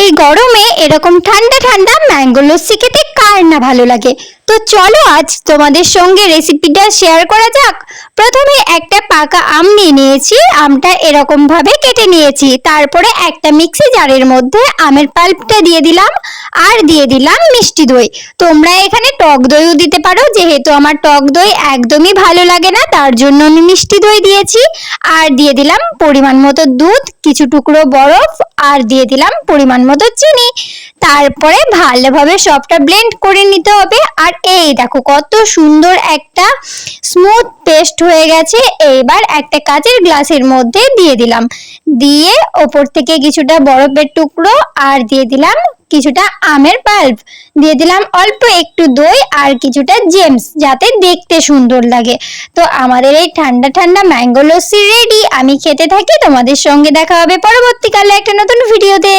এই গরমে এরকম ঠান্ডা ঠান্ডা ম্যাঙ্গো লস্যি খেতে কার না ভালো লাগে। তো চলো আজ তোমাদের সঙ্গে রেসিপিটা শেয়ার করা যাক। প্রথমে একটা পাকা আম নিয়ে নিয়েছি, আমটা এরকম ভাবে কেটে নিয়েছি। তারপরে একটা মিক্সি জারের মধ্যে আমের পাল্পটা দিয়ে দিলাম আর দিয়ে দিলাম মিষ্টি দই। তোমরা এখানে টক দইও দিতে পারো, যেহেতু আমার টক দই একদমই ভালো লাগে না তার জন্য আমি মিষ্টি দই দিয়েছি। আর দিয়ে দিলাম পরিমাণ মতো দুধ, কিছু টুকরো বরফ আর দিয়ে দিলাম পরিমাণ মতো চিনি। তারপরে ভালোভাবে সবটা ব্লেন্ড করে নিতে হবে। আর এই দেখো কত সুন্দর একটা স্মুথ পেস্ট হয়ে গেছে। এইবার একটা কাচের গ্লাসের মধ্যে দিয়ে দিলাম, দিয়ে ওপর থেকে কিছুটা বরফের টুকরো আর দিয়ে দিলাম কিছুটা আমের পাল্প, দিয়ে দিলাম অল্প একটু দই আর কিছুটা জেমস, যাতে দেখতে সুন্দর লাগে। তো আমাদের এই ঠান্ডা ঠান্ডা ম্যাঙ্গো লস্যি রেডি। আমি খেতে থাকি, তোমাদের সঙ্গে দেখা হবে পরবর্তীকালে একটা নতুন ভিডিওতে।